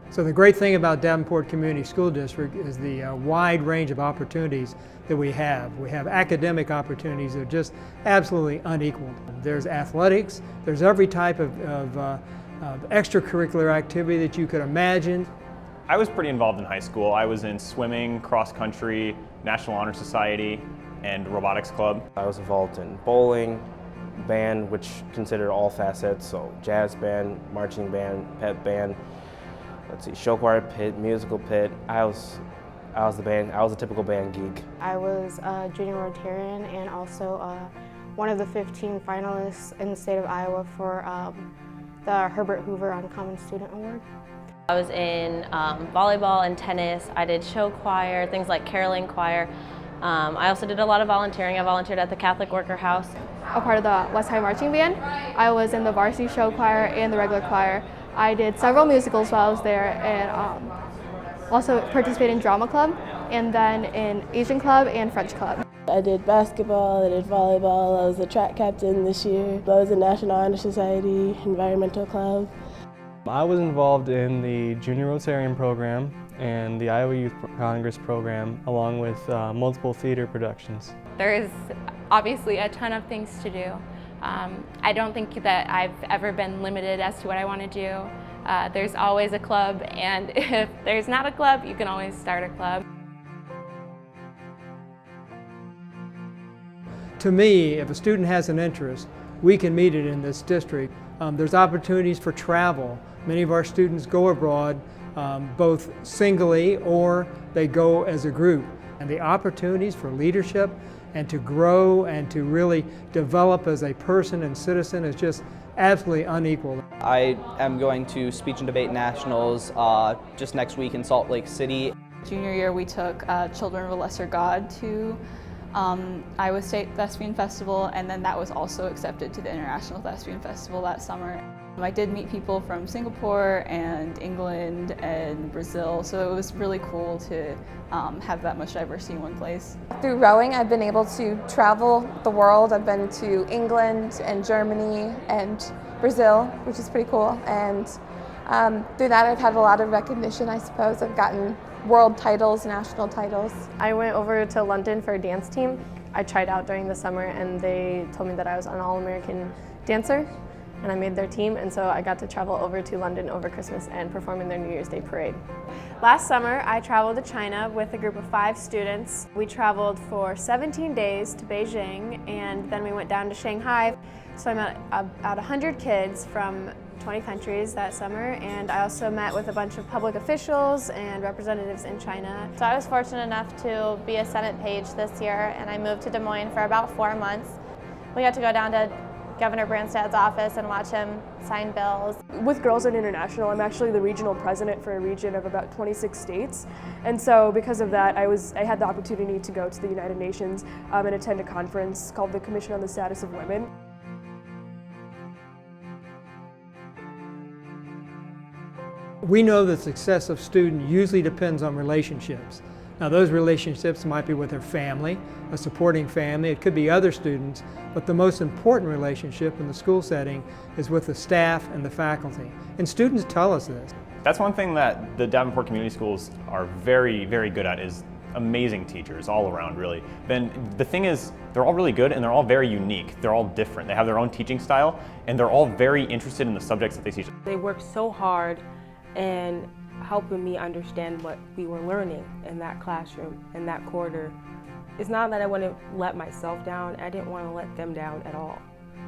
So the great thing about Davenport Community School District is the wide range of opportunities that we have. We have academic opportunities that are just absolutely unequaled. There's athletics, there's every type of extracurricular activity that you could imagine. I was pretty involved in high school. I was in swimming, cross country, National Honor Society, and robotics club. I was involved in bowling, band, which considered all facets, so jazz band, marching band, pep band, show choir pit, musical pit. I was a typical band geek. I was a junior Rotarian and also one of the 15 finalists in the state of Iowa for the Herbert Hoover Uncommon Student Award. I was in volleyball and tennis. I did show choir, things like caroling choir. I also did a lot of volunteering. I volunteered at the Catholic Worker House. A part of the West High Marching Band. I was in the varsity show choir and the regular choir. I did several musicals while I was there and also participated in drama club and then in Asian club and French club. I did basketball, I did volleyball, I was the track captain this year. I was in National Honor Society, environmental club. I was involved in the Junior Rotarian program and the Iowa Youth Congress program, along with multiple theater productions. There is obviously a ton of things to do. I don't think that I've ever been limited as to what I want to do. There's always a club, and if there's not a club, you can always start a club. To me, if a student has an interest, we can meet it in this district. There's opportunities for travel. Many of our students go abroad, both singly or they go as a group. And the opportunities for leadership and to grow and to really develop as a person and citizen is just absolutely unequal. I am going to Speech and Debate Nationals just next week in Salt Lake City. Junior year we took Children of a Lesser God to Iowa State Thespian Festival, and then that was also accepted to the International Thespian Festival that summer. I did meet people from Singapore and England and Brazil, so it was really cool to have that much diversity in one place. Through rowing, I've been able to travel the world. I've been to England and Germany and Brazil, which is pretty cool. And through that, I've had a lot of recognition, I suppose. I've gotten world titles, national titles. I went over to London for a dance team. I tried out during the summer and they told me that I was an All-American dancer and I made their team, and so I got to travel over to London over Christmas and perform in their New Year's Day parade. Last summer, I traveled to China with a group of 5 students. We traveled for 17 days to Beijing, and then we went down to Shanghai. So I met about 100 kids from 20 countries that summer, and I also met with a bunch of public officials and representatives in China. So I was fortunate enough to be a Senate page this year, and I moved to Des Moines for about 4 months. We got to go down to Governor Branstad's office and watch him sign bills. With Girls on International, I'm actually the regional president for a region of about 26 states. And so because of that, I had the opportunity to go to the United Nations and attend a conference called the Commission on the Status of Women. We know the success of students usually depends on relationships. Now those relationships might be with their family, a supporting family, it could be other students, but the most important relationship in the school setting is with the staff and the faculty. And students tell us this. That's one thing that the Davenport Community Schools are very, very good at, is amazing teachers all around, really. Then the thing is, they're all really good and they're all very unique. They're all different. They have their own teaching style and they're all very interested in the subjects that they teach. They work so hard and helping me understand what we were learning in that classroom, in that quarter. It's not that I want to let myself down, I didn't want to let them down at all,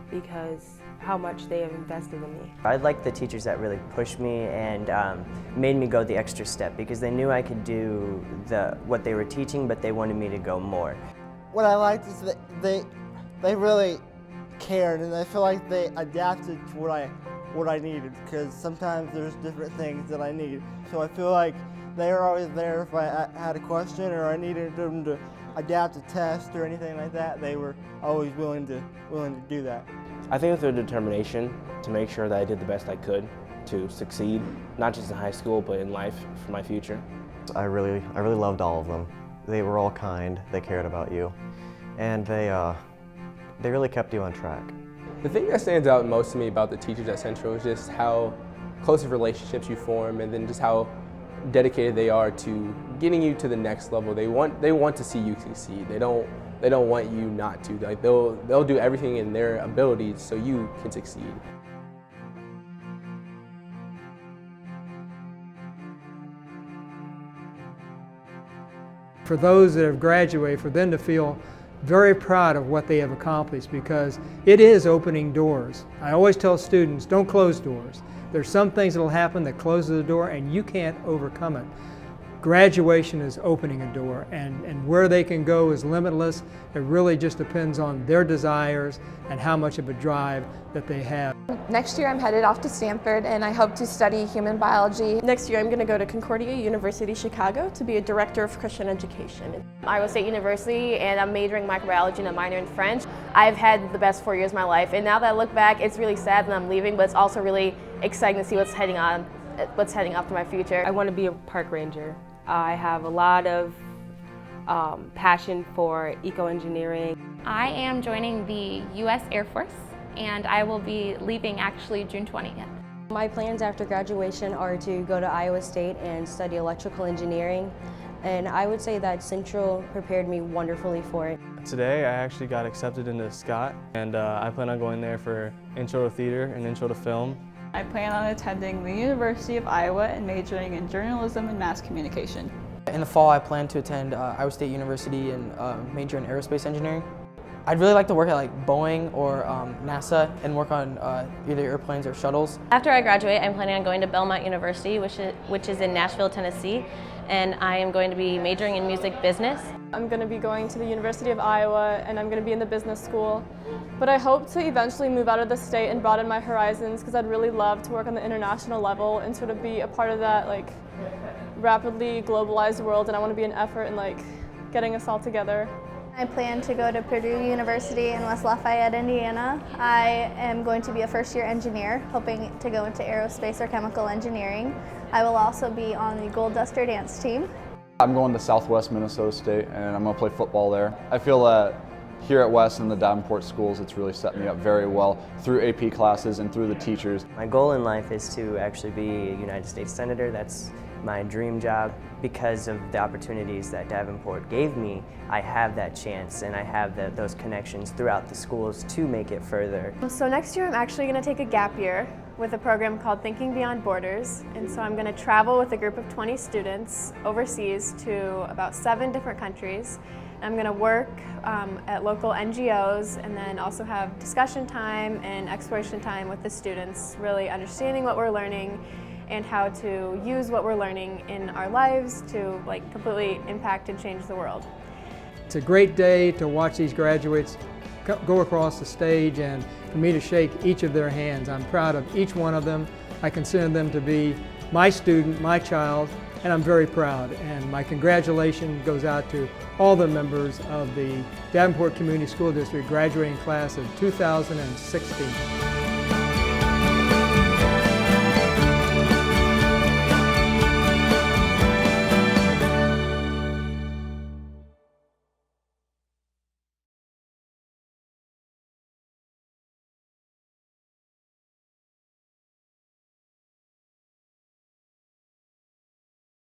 because how much they have invested in me. I like the teachers that really pushed me and made me go the extra step, because they knew I could do what they were teaching, but they wanted me to go more. What I liked is that they really cared, and I feel like they adapted to what I needed, because sometimes there's different things that I need. So I feel like they were always there if I had a question or I needed them to adapt a test or anything like that. They were always willing to do that. I think it's their determination to make sure that I did the best I could to succeed, not just in high school, but in life for my future. I really loved all of them. They were all kind, they cared about you, and they really kept you on track. The thing that stands out most to me about the teachers at Central is just how close of relationships you form, and then just how dedicated they are to getting you to the next level. They want to see you succeed. They don't want you not to. Like they'll do everything in their abilities so you can succeed. For those that have graduated, for them to feel very proud of what they have accomplished, because it is opening doors. I always tell students, don't close doors. There's some things that will happen that closes the door and you can't overcome it. Graduation is opening a door, and where they can go is limitless. It really just depends on their desires and how much of a drive that they have. Next year I'm headed off to Stanford and I hope to study human biology. Next year I'm going to go to Concordia University, Chicago to be a director of Christian education. Iowa State University, and I'm majoring in microbiology and a minor in French. I've had the best 4 years of my life, and now that I look back, it's really sad that I'm leaving, but it's also really exciting to see what's heading after my future. I want to be a park ranger. I have a lot of passion for eco-engineering. I am joining the U.S. Air Force, and I will be leaving actually June 20th. My plans after graduation are to go to Iowa State and study electrical engineering, and I would say that Central prepared me wonderfully for it. Today I actually got accepted into Scott, and I plan on going there for intro to theater and intro to film. I plan on attending the University of Iowa and majoring in journalism and mass communication. In the fall, I plan to attend Iowa State University and major in aerospace engineering. I'd really like to work at like Boeing or NASA and work on either airplanes or shuttles. After I graduate, I'm planning on going to Belmont University, which is in Nashville, Tennessee, and I am going to be majoring in music business. I'm going to be going to the University of Iowa, and I'm going to be in the business school. But I hope to eventually move out of the state and broaden my horizons, because I'd really love to work on the international level and sort of be a part of that like rapidly globalized world, and I want to be an effort in like getting us all together. I plan to go to Purdue University in West Lafayette, Indiana. I am going to be a first-year engineer, hoping to go into aerospace or chemical engineering. I will also be on the Gold Duster dance team. I'm going to Southwest Minnesota State, and I'm going to play football there. I feel that here at West and the Davenport schools, it's really set me up very well through AP classes and through the teachers. My goal in life is to actually be a United States Senator. That's my dream job. Because of the opportunities that Davenport gave me, I have that chance, and I have those connections throughout the schools to make it further. So next year I'm actually going to take a gap year with a program called Thinking Beyond Borders, and so I'm going to travel with a group of 20 students overseas to about 7 different countries. I'm going to work at local NGOs and then also have discussion time and exploration time with the students, really understanding what we're learning and how to use what we're learning in our lives to like completely impact and change the world. It's a great day to watch these graduates go across the stage and for me to shake each of their hands. I'm proud of each one of them. I consider them to be my student, my child, and I'm very proud. And my congratulations goes out to all the members of the Davenport Community School District graduating class of 2016.